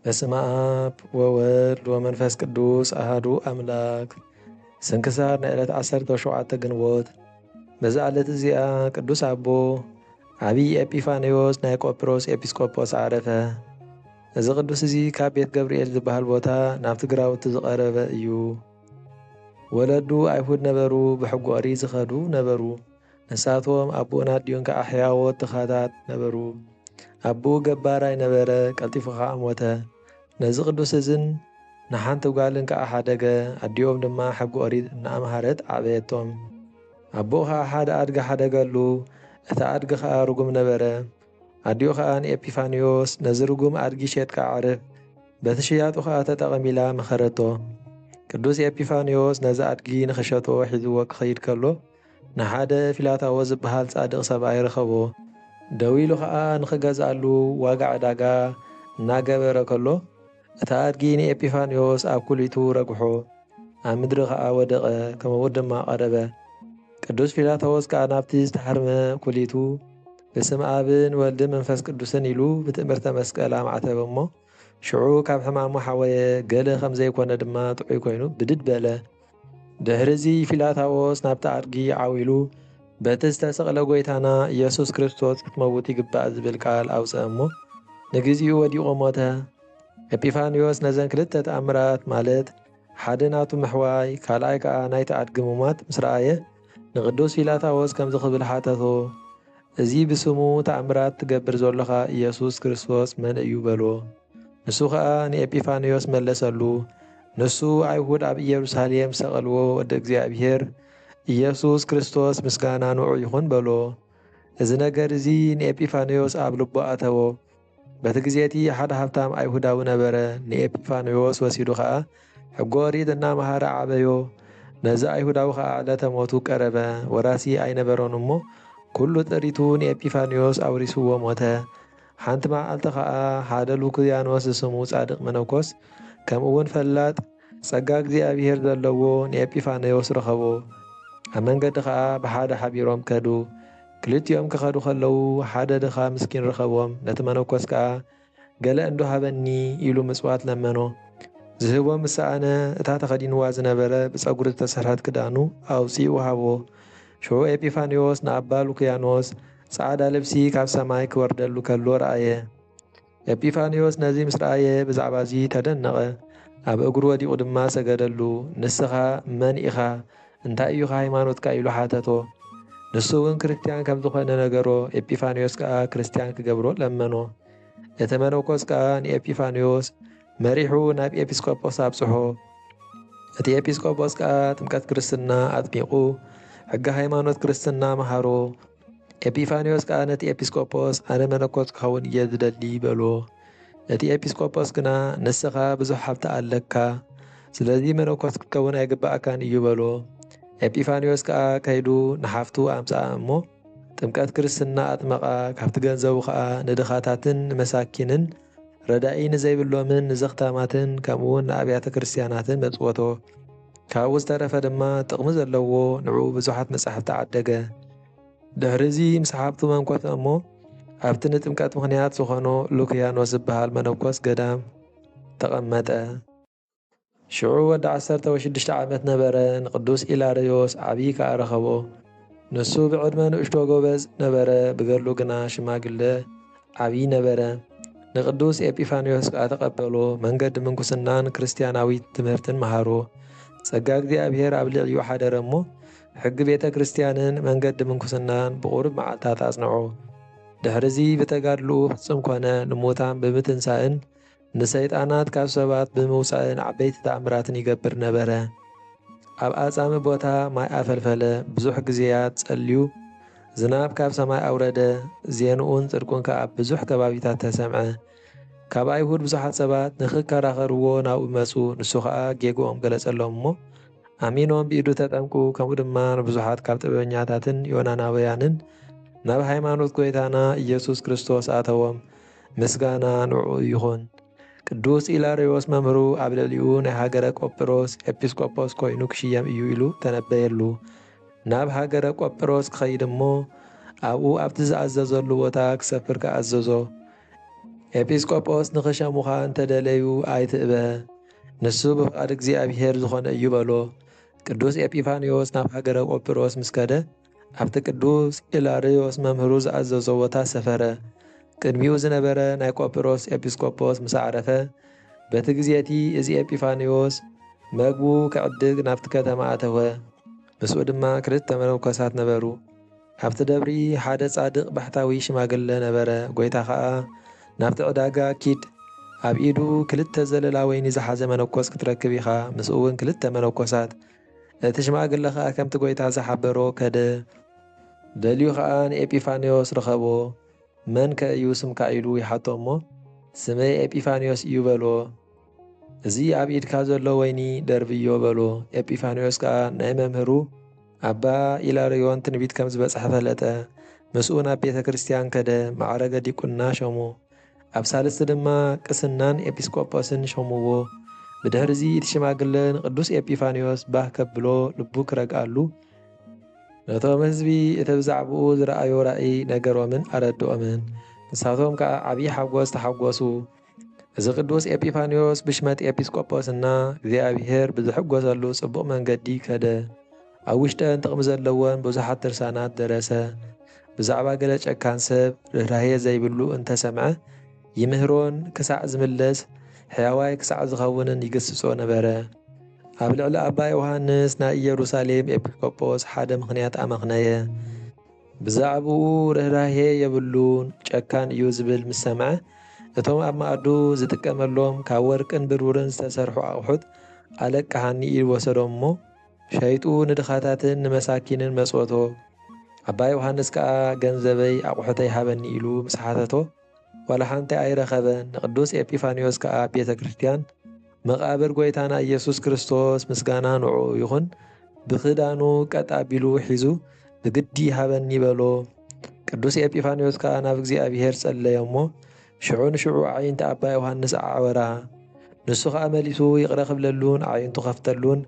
በስመ አብ ወወልድ ወመንፈስ ቅዱስ አሐዱ አምላክ። ስንክሳር ንዕለት 17 ግንቦት። በዛ ዕለት እዚኣ ቅዱስ አቦ ዓብይ ኤጲፋንዮስ ናይ ቆጵሮስ ኤጲስቆጶስ ዓረፈ። እዚ ቅዱስ እዚ ካብ ቤት ገብርኤል ዝበሃል ቦታ ናብቲ ግራውቲ ዝቐረበ እዩ። ወለዱ ኣይሁድ ነበሩ፣ ብሕጊ ኦሪት ዝኸዱ ነበሩ። ንሳቶም ኣቦኡን ኣዲኡን ከዓ ሕያዎት ተኻታት ነበሩ። ኣቦኡ ገባራይ ነበረ፣ ቀልጢፉ ከዓ ሞተ። ነዚ ቅዱስ እዝን ንሓንቲ ጓልን ከዓ ሓደገ፣ ኣዲኦም ድማ ሕጊ ኦሪት እናኣምሃረት ዓበየቶም። ኣቦኡ ከዓ ሓደ ኣድጊ ሓደገሉ፣ እቲ ኣድጊ ከዓ ርጉም ነበረ። ኣዲኡ ከዓ ንኤጲፋንዮስ ነዚ ርጉም ኣድጊ ሸጥካ ዓርፍ፣ በቲ ሽያጡ ከዓ ተጠቐሚላ መኸረቶ። ቅዱስ ኤጲፋንዮስ ነዚ ኣድጊ ንኽሸጦ ሒዝዎ ክኸይድ ከሎ ንሓደ ፊላታዎስ ዝበሃል ጻድቕ ሰብኣይ ረኸቦ። ደው ኢሉ ከዓ ንኽገዝኣሉ ዋጋ ዕዳጋ እናገበረ ከሎ እቲ ኣድጊ ንኤጲፋንዮስ ኣብ ኩሊቱ ረግሖ፣ ኣብ ምድሪ ከዓ ወደቐ፣ ከምኡውን ድማ ቀረበ። ቅዱስ ፊላታዎስ ከዓ ናብቲ ዝተሓርመ ኩሊቱ ብስም ኣብን ወልድን መንፈስ ቅዱስን ኢሉ ብትእምርተ መስቀል ኣማዕተበ እሞ ሽዑ ካብ ሕማሙ ሓወየ። ገለ ከም ዘይኮነ ድማ ጥዑይ ኮይኑ ብድድ በለ። ድሕሪዚ ፊላታዎስ ናብቲ ኣድጊ ዓዊሉ በቲ ዝተሰቕለ ጎይታና ኢየሱስ ክርስቶስ ክትመውት ይግባእ ዝብል ቃል ኣውፅአ እሞ ንግዚኡ ወዲቑ ሞተ። ኤጲፋንዮስ ነዘን ክልተ ተኣምራት ማለት ሓደ ናቱ ምሕዋይ ካልኣይ ከዓ ናይቲ ኣድጊ ምሟት ምስ ረኣየ ንቅዱስ ፊላታዎስ ከምዚ ክብል ሓተቶ፣ እዚ ብስሙ ተኣምራት ትገብር ዘለኻ ኢየሱስ ክርስቶስ መን እዩ በሎ። ንሱ ከዓ ንኤጲፋንዮስ መለሰሉ፣ ንሱ ኣይሁድ ኣብ ኢየሩሳሌም ሰቐልዎ ወዲ እግዚኣብሔር ኢየሱስ ክርስቶስ ምስጋና ንዑ ይኹን በሎ። እዚ ነገር እዚ ንኤጲፋንዮስ ኣብ ልቦ ኣተዎ። በቲ ግዜቲ ሓደ ሃብታም ኣይሁዳዊ ነበረ። ንኤጲፋንዮስ ወሲዱ ከዓ ሕጊ ኦሪት እናምሃረ ዓበዮ። ነዚ ኣይሁዳዊ ከዓ ዕለተ ሞቱ ቀረበ። ወራሲ ኣይነበሮን እሞ ኩሉ ጥሪቱ ንኤጲፋንዮስ ኣውሪስዎ ሞተ። ሓንቲ መዓልቲ ከዓ ሓደ ሉክያኖስ ዝስሙ ጻድቕ መነኮስ ከምኡውን ፈላጥ ጸጋ እግዚኣብሔር ዘለዎ ንኤጲፋንዮስ ረኸቦ። ኣብ መንገዲ ከዓ ብሓደ ሓቢሮም ከዱ። ክልቲኦም ክኸዱ ከለዉ ሓደ ድኻ ምስኪን ረኸቦም። ነቲ መነኮስ ከዓ ገለ እንዶሃበኒ ኢሉ ምጽዋት ለመኖ። ዝህቦ ምሳኣነ እታ ተኸዲንዋ ዝነበረ ብጸጉሪ ዝተሰርሐት ክዳኑ ኣውፂኡ ሃቦ። ሽዑ ኤጲፋንዮስ ንኣባ ሉክያኖስ ጻዕዳ ልብሲ ካብ ሰማይ ክወርደሉ ከሎ ረኣየ። ኤጲፋንዮስ ነዚ ምስ ረኣየ ብዛዕባ እዚ ተደነቐ። ኣብ እግሩ ወዲቑ ድማ ሰገደሉ። ንስኻ መን ኢኻ? እንታይ እዩ ሃይማኖትካ ኢሉ ሓተቶ። ንሱ እውን ክርስቲያን ከም ዝኾነ ነገሮ። ኤጲፋንዮስ ከዓ ክርስቲያን ክገብሮ ለመኖ። እቲ መነኮስ ከዓ ንኤጲፋንዮስ መሪሑ ናብ ኤጲስቆጶስ ኣብጽሖ። እቲ ኤጲስቆጶስ ከዓ ጥምቀት ክርስትና ኣጥሚቑ ሕጊ ሃይማኖት ክርስትና መሃሮ። ኤጲፋንዮስ ከዓ ነቲ ኤጲስቆጶስ ኣነ መነኮስ ክኸውን እየ ዝደሊ በሎ። እቲ ኤጲስቆጶስ ግና ንስኻ ብዙሕ ሃብቲ ኣለካ፣ ስለዚ መነኮስ ክትከውን ኣይግባእካን እዩ በሎ። ኤጲፋንዮስ ከዓ ከይዱ ንሓፍቱ ኣምጽኣ እሞ ጥምቀት ክርስትና ኣጥመቓ። ካብቲ ገንዘቡ ከዓ ንድኻታትን ንመሳኪንን ረዳኢ ንዘይብሎምን ንዘኽታማትን ከምኡውን ንኣብያተ ክርስቲያናትን መጽወቶ። ካብኡ ዝተረፈ ድማ ጥቕሚ ዘለዎ ንዑ ብዙሓት መጻሕፍቲ ዓደገ። ድሕሪዚ ምስ ሓፍቱ መንኰተ እሞ ኣብቲ ንጥምቀት ምኽንያት ዝኾኖ ሉክያኖስ ዝበሃል መነኮስ ገዳም ተቐመጠ። ሽዑ ወዲ 16 ዓመት ነበረ። ንቅዱስ ኢላርዮስ ዓብዪ ከዓ ረኸቦ። ንሱ ብዕድመ ንእሽቶ ጎበዝ ነበረ፣ ብገድሉ ግና ሽማግለ ዓብዪ ነበረ። ንቅዱስ ኤጲፋንዮስ ከዓ ተቐበሎ። መንገዲ ምንኩስናን ክርስቲያናዊት ትምህርትን መሃሮ። ጸጋ እግዚኣብሔር ኣብ ልዕሊኡ ሓደረ እሞ ሕጊ ቤተ ክርስቲያንን መንገዲ ምንኩስናን ብቑርብ መዓልታት ኣጽንዖ። ድሕሪዚ ብተጋድልኡ ፍጽም ኮነ። ንሙታን ብምትንሳእን ንሰይጣናት ካብ ሰባት ብምውፃእን ዓበይቲ ተኣምራትን ይገብር ነበረ። ኣብ ኣጻሚ ቦታ ማይ ኣፈልፈለ። ብዙሕ ግዜያት ጸልዩ ዝናብ ካብ ሰማይ ኣውረደ። ዜንኡን ጽድቁን ከዓ ብዙሕ ከባቢታት ተሰምዐ። ካብ ኣይሁድ ብዙሓት ሰባት ንኽከራኸርዎ ናብኡ መጹ። ንሱ ከዓ ጌግኦም ገለጸሎም እሞ ኣሚኖም ብኢዱ ተጠምቁ። ከምኡ ድማ ንብዙሓት ካብ ጥበበኛታትን ዮናናውያንን ናብ ሃይማኖት ጎይታና ኢየሱስ ክርስቶስ ኣተዎም። ምስጋና ንዑ ይኹን። ቅዱስ ኢላርዮስ መምህሩ ኣብ ልዕሊኡ ናይ ሃገረ ቆጵሮስ ኤጲስቆጶስ ኮይኑ ክሽየም እዩ ኢሉ ተነበየሉ። ናብ ሃገረ ቆጵሮስ ክኸይድ እሞ ኣብኡ ኣብቲ ዝኣዘዘሉ ቦታ ክሰፍር ከኣዘዞ። ኤጲስቆጶስ ንኽሸሙኻ እንተደለዩ ኣይትእበ ንሱ ብፍቃድ እግዚኣብሔር ዝኾነ እዩ በሎ። ቅዱስ ኤጲፋንዮስ ናብ ሃገረ ቆጵሮስ ምስ ከደ ኣብቲ ቅዱስ ኢላርዮስ መምህሩ ዝኣዘዞ ቦታ ሰፈረ። ቅድሚኡ ዝነበረ ናይ ቆጵሮስ ኤጲስቆጶስ ምስ ዓረፈ በቲ ግዜቲ እዚ ኤጲፋንዮስ መግቡ ክዕድግ ናብቲ ከተማ ኣተወ። ምስኡ ድማ 2 መነኮሳት ነበሩ። ኣብቲ ደብሪ ሓደ ጻድቕ ባሕታዊ ሽማግለ ነበረ። ጎይታ ከዓ ናብቲ ዕዳጋ ኪድ ኣብ ኢዱ 2 ዘለላ ወይኒ ዝሓዘ መነኮስ ክትረክብ ኢኻ፣ ምስኡ እውን 2 መነኮሳት። እቲ ሽማግለ ከዓ ከምቲ ጎይታ ዝሓበሮ ከደ ደልዩ ከዓ ንኤጲፋንዮስ ረኸቦ። መን ከ እዩ ስምካ ኢሉ ይሓቶ እሞ ስመይ ኤጲፋንዮስ እዩ በሎ። እዚ ኣብ ኢድካ ዘሎ ወይኒ ደርብዮ በሎ። ኤጲፋንዮስ ከዓ ናይ መምህሩ ኣባ ኢላርዮን ትንቢት ከም ዝበፅሐ ፈለጠ። ምስኡ ናብ ቤተ ክርስቲያን ከደ ማዕረገ ዲቁና ሸሙ። ኣብ ሳልስቲ ድማ ቅስናን ኤጲስቆጶስን ሸሙዎ። ብድሕሪ እዚ እቲ ሽማግለ ንቅዱስ ኤጲፋንዮስ ባህ ከብሎ ልቡ ክረግኣሉ ነቶም ህዝቢ እቲ ብዛዕባኡ ዝረኣዮ ራእይ ነገሮምን ኣረድኦምን። ንሳቶም ከዓ ዓብዪ ሓጎስ ተሓጎሱ። እዚ ቅዱስ ኤጲፋንዮስ ብሽመት ኤጲስቆጶስና እግዚኣብሔር ብዝሕጎሰሉ ጽቡቕ መንገዲ ከደ። ኣብ ውሽጠን ጥቕሚ ዘለዎን ብዙሓት ድርሳናት ደረሰ። ብዛዕባ ገለ ጨካን ሰብ ርህራሄ ዘይብሉ እንተሰምዐ ይምህሮን ክሳዕ ዝምለስ ሕያዋይ ክሳዕ ዝኸውንን ይግስጾ ነበረ። ኣብ ልዕሊ ኣባ ዮሃንስ ናይ ኢየሩሳሌም ኤጲስቆጶስ ሓደ ምኽንያት ኣመኽነየ። ብዛዕባኡ ርህራሄ የብሉን ጨካን እዩ ዝብል ምስ ሰምዐ እቶም ኣብ ማኣዱ ዝጥቀመሎም ካብ ወርቅን ብሩርን ዝተሰርሑ ኣቑሑት ኣለቃሃኒ ኢሉ ወሰዶም እሞ ሸይጡ ንድኻታትን ንመሳኪንን መጽወቶ። ኣባ ዮሃንስ ከዓ ገንዘበይ ኣቑሑተይ ሃበኒ ኢሉ ምስ ሓተቶ ዋላ ሓንቲ ኣይረኸበን። ንቅዱስ ኤጲፋንዮስ ከዓ ቤተ ክርስቲያን መቓብር ጎይታና ኢየሱስ ክርስቶስ ምስጋና ንዑ ይኹን ብኽዳኑ ቀጣቢሉ ሒዙ ብግዲ ሃበኒ በሎ። ቅዱስ ኤጲፋንዮስ ከዓ ናብ እግዚኣብሔር ጸለየ እሞ ሽዑ ንሽዑ ዓይንቲ ኣባ ዮሃንስ ኣዕወራ። ንሱ ከዓ መሊሱ ይቕረኽብለሉን ዓይንቱ ኸፍተሉን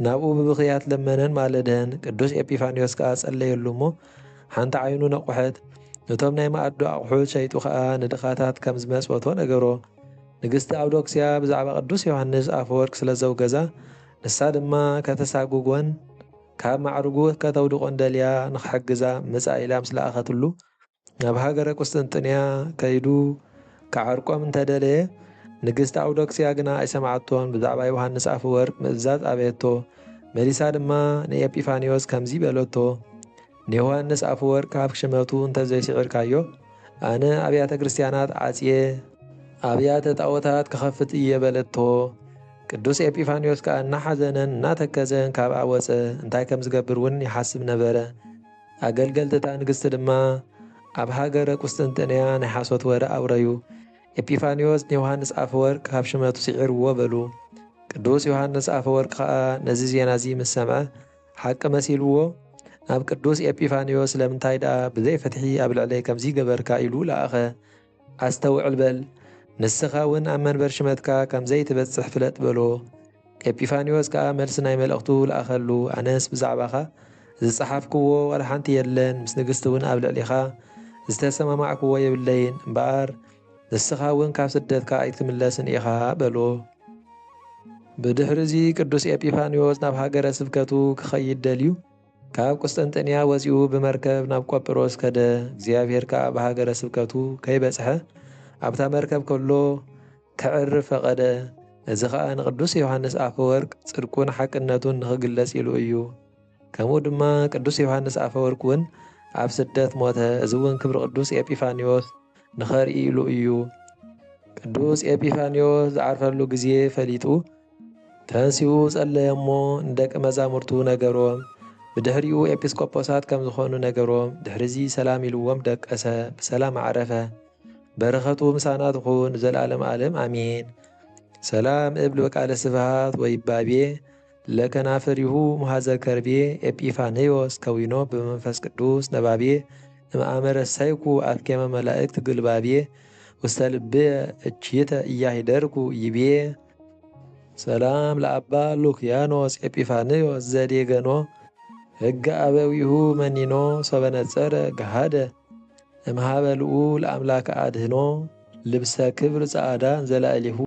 ናብኡ ብብኽያት ለመነን ማለደን። ቅዱስ ኤጲፋንዮስ ከዓ ጸለየሉ እሞ ሓንቲ ዓይኑ ነቑሐት። ነቶም ናይ ማኣዱ ኣቑሑት ሸይጡ ከዓ ንድኻታት ከም ዝመጽወቶ ነገሮ። ንግስቲ ኣውዶክስያ ብዛዕባ ቅዱስ ዮሃንስ ኣፈወርቅ ስለ ዘውገዛ ንሳ ድማ ከተሳጉጎን ካብ ማዕርጉ ከተውድቆን ደልያ ንኽሕግዛ መጻኢ ኢላ ምስ ለኣኸትሉ ናብ ሃገረ ቁስጥንጥንያ ከይዱ ከዓርቆም እንተደለየ ንግስቲ ኣውዶክስያ ግና ኣይሰማዓቶን። ብዛዕባ ዮሃንስ ኣፈወርቅ ምእዛዝ ኣበየቶ። መሊሳ ድማ ንኤጲፋንዮስ ከምዚ በለቶ፣ ንዮሃንስ ኣፈወርቅ ካብ ሽመቱ እንተዘይስዒርካዮ ኣነ ኣብያተ ክርስቲያናት ዓጽየ ኣብያተ ጣዖታት ክኸፍት እየ በለቶ። ቅዱስ ኤጲፋንዮስ ከዓ እናሓዘነን እናተከዘን ካብ ኣወፀ እንታይ ከም ዝገብር እውን ይሓስብ ነበረ። ኣገልገልትታ ንግስቲ ድማ ኣብ ሃገረ ቁስጥንጥንያ ናይ ሓሶት ወረ ኣውረዩ። ኤጲፋንዮስ ንዮሃንስ ኣፈወርቅ ካብ ሽመቱ ስዒርዎ በሉ። ቅዱስ ዮሃንስ ኣፈወርቅ ከዓ ነዚ ዜና እዚ ምስ ሰምዐ ሓቂ መሲልዎ ናብ ቅዱስ ኤጲፋንዮስ ስለምንታይ ደኣ ብዘይ ፈትሒ ኣብ ልዕለይ ከምዚ ገበርካ ኢሉ ለኣኸ። ኣስተውዕል በል ንስኻ እውን ኣብ መንበር ሽመትካ ከምዘይ ትበጽሕ ፍለጥ በሎ። ኤጲፋንዮስ ከዓ መልሲ ናይ መልእኽቱ ለኣኸሉ፣ ኣነስ ብዛዕባኻ ዝጸሓፍክዎ ዋላ ሓንቲ የለን፣ ምስ ንግስቲ እውን ኣብ ልዕሊኻ ዝተሰማማዕክዎ የብለይን እምበኣር ንስኻ እውን ካብ ስደትካ ኣይትምለስን ኢኻ በሎ። ብድሕሪ እዚ ቅዱስ ኤጲፋንዮስ ናብ ሃገረ ስብከቱ ክኸይድ ደልዩ ካብ ቁስጥንጥንያ ወፂኡ ብመርከብ ናብ ቆጵሮስ ከደ። እግዚኣብሔር ከዓ ብሃገረ ስብከቱ ከይበጽሐ ኣብታ መርከብ ከሎ ከዕርፍ ፈቐደ። እዚ ከዓ ንቅዱስ ዮሃንስ ኣፈወርቅ ጽድቁን ሓቅነቱን ንኽግለጽ ኢሉ እዩ። ከምኡ ድማ ቅዱስ ዮሃንስ ኣፈወርቅ እውን ኣብ ስደት ሞተ። እዚ እውን ክብሪ ቅዱስ ኤጲፋንዮስ ንኸርኢ ኢሉ እዩ። ቅዱስ ኤጲፋንዮስ ዝዓርፈሉ ግዜ ፈሊጡ ተንሲኡ ጸለየ እሞ ንደቂ መዛሙርቱ ነገሮም። ብድሕሪኡ ኤጲስቆጶሳት ከም ዝኾኑ ነገሮም። ድሕሪዚ ሰላም ኢልዎም ደቀሰ፣ ብሰላም ዓረፈ። በረኸቱ ምሳና ትኹን ዘለዓለም ዓለም ኣሜን። ሰላም እብል በቃለ ስብሃት ወይባቤ ለከናፍሪሁ መሃዘ ከርቤ ኤጲፋንዮስ ከዊኖ በመንፈስ ቅዱስ ነባቤ እምኣመረ ሳይኩ ኣፍኬመ መላእክት ግልባቤ ውስተ ልብየ እችይተ እያሂደርኩ ይቤ። ሰላም ለአባ ሉክያኖስ ኤጲፋንዮስ ዘዴገኖ ሕገ አበዊሁ መኒኖ ሰበነጸረ ገሃደ እምሃበ ልዑል አምላከ አድህኖ ልብሰ ክብር ጸዓዳ ዘላዕሊሁ